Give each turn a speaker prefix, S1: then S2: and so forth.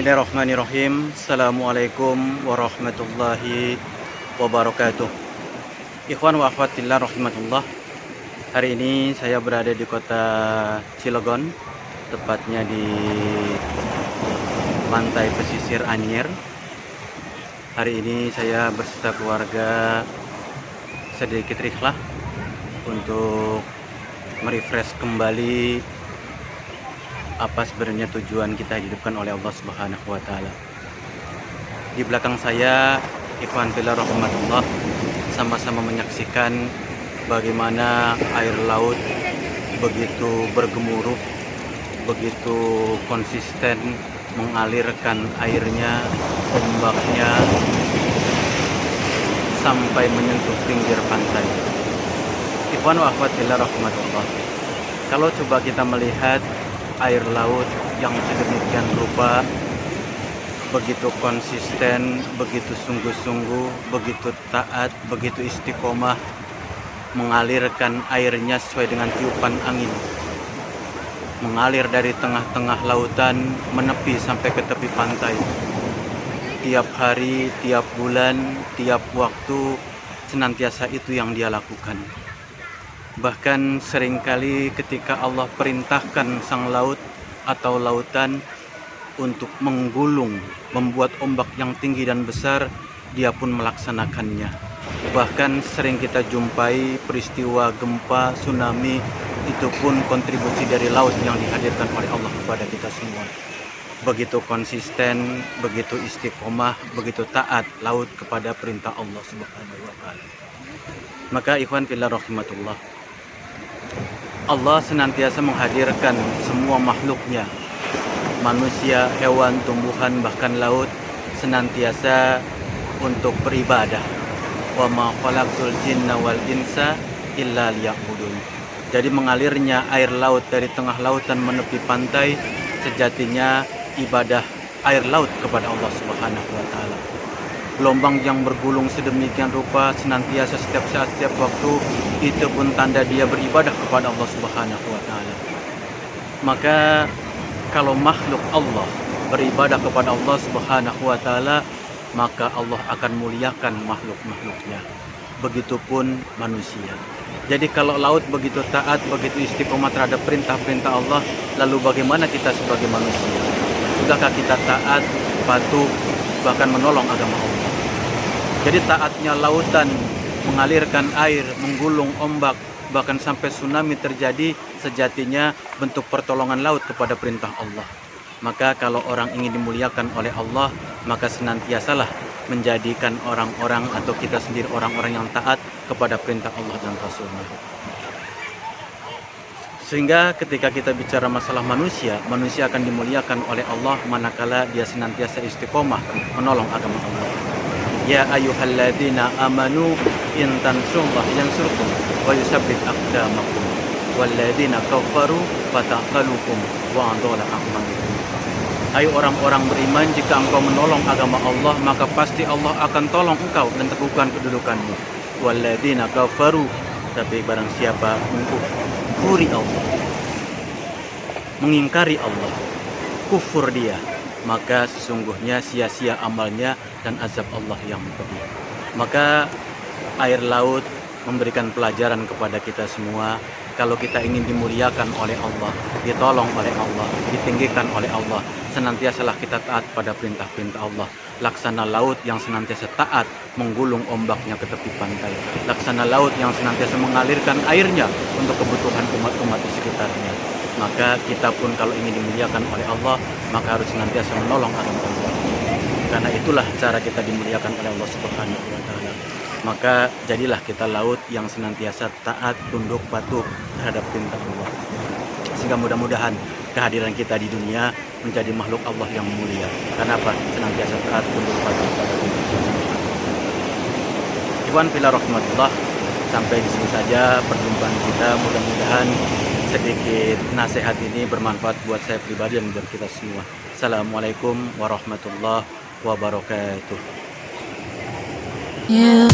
S1: Bismillahirrahmanirrahim. Assalamualaikum warahmatullahi wabarakatuh. Ikhwan wa akhwat fillah rahimatullah. Hari ini saya berada di kota Cilegon, tepatnya di pantai pesisir Anyer. Hari ini saya beserta keluarga sedikit rihlah untuk merefresh kembali apa sebenarnya tujuan kita dihidupkan oleh Allah Subhanahu wa taala. Di belakang saya, ikhwan fillah rahmatullah, sama-sama menyaksikan bagaimana air laut begitu bergemuruh, begitu konsisten mengalirkan airnya, ombaknya sampai menyentuh pinggir pantai. Ikhwan wa akhwat fillah rahmatullah, kalau coba kita melihat air laut yang sedemikian rupa, begitu konsisten, begitu sungguh-sungguh, begitu taat, begitu istiqomah mengalirkan airnya sesuai dengan tiupan angin, mengalir dari tengah-tengah lautan menepi sampai ke tepi pantai. Tiap hari, tiap bulan, tiap waktu senantiasa itu yang dia lakukan. Bahkan seringkali ketika Allah perintahkan sang laut atau lautan untuk menggulung, membuat ombak yang tinggi dan besar, dia pun melaksanakannya. Bahkan sering kita jumpai peristiwa gempa, tsunami, itu pun kontribusi dari laut yang dihadirkan oleh Allah kepada kita semua. Begitu konsisten, begitu istiqomah, begitu taat laut kepada perintah Allah Subhanahu wa taala. Maka ikhwan fillah rahimatullah, Allah senantiasa menghadirkan semua makhluknya, manusia, hewan, tumbuhan, bahkan laut, senantiasa untuk beribadah. Wa ma khalaqtul jinna wal insa illa liya'budun. Jadi mengalirnya air laut dari tengah lautan menepi pantai sejatinya ibadah air laut kepada Allah Subhanahu wa taala. Gelombang yang bergulung sedemikian rupa senantiasa setiap saat, setiap waktu, itu pun tanda dia beribadah kepada Allah Subhanahu wa taala. Maka kalau makhluk Allah beribadah kepada Allah Subhanahu wa taala, maka Allah akan muliakan makhluk-makhluknya. Begitupun manusia. Jadi kalau laut begitu taat, begitu istiqomah terhadap perintah-perintah Allah, lalu bagaimana kita sebagai manusia? Sudahkah kita taat, patuh, bahkan menolong agama Allah? Jadi taatnya lautan mengalirkan air, menggulung ombak, bahkan sampai tsunami terjadi, sejatinya bentuk pertolongan laut kepada perintah Allah. Maka kalau orang ingin dimuliakan oleh Allah, maka senantiasalah menjadikan orang-orang atau kita sendiri orang-orang yang taat kepada perintah Allah dan Rasulnya. Sehingga ketika kita bicara masalah manusia, manusia akan dimuliakan oleh Allah manakala dia senantiasa istiqomah menolong agama Allah. Ya ayyuhalladzina amanu in tansurullaha yansurkum wa yusabbit aqdamakum walladzina kafaru fataqalukum wa adalla a'malakum. Hai orang-orang beriman, jika engkau menolong agama Allah, maka pasti Allah akan tolong engkau dan teguhkan kedudukanmu. Walladzina kafaru, tapi barang siapa mengkufuri Allah, mengingkari Allah, kufur dia, maka sesungguhnya sia-sia amalnya dan azab Allah yang pedih. Maka air laut memberikan pelajaran kepada kita semua. Kalau kita ingin dimuliakan oleh Allah, ditolong oleh Allah, ditinggikan oleh Allah, senantiasalah kita taat pada perintah-perintah Allah. Laksana laut yang senantiasa taat menggulung ombaknya ke tepi pantai. Laksana laut yang senantiasa mengalirkan airnya untuk kebutuhan umat-umat di sekitarnya. Maka kita pun kalau ingin dimuliakan oleh Allah, maka harus senantiasa menolong agama Allah. Karena itulah cara kita dimuliakan oleh Allah Subhanahu wa taala. Maka jadilah kita laut yang senantiasa taat, tunduk, patuh terhadap perintah Allah. Sehingga mudah-mudahan kehadiran kita di dunia menjadi makhluk Allah yang mulia. Kenapa? Senantiasa taat, tunduk, patuh pada perintah Allah. Ikhwan fillah rahmatullah, sampai di sini saja perjumpaan kita. Mudah-mudahan sedikit nasihat ini bermanfaat buat saya pribadi dan buat kita semua. Assalamualaikum warahmatullahi wabarakatuh. Yeah.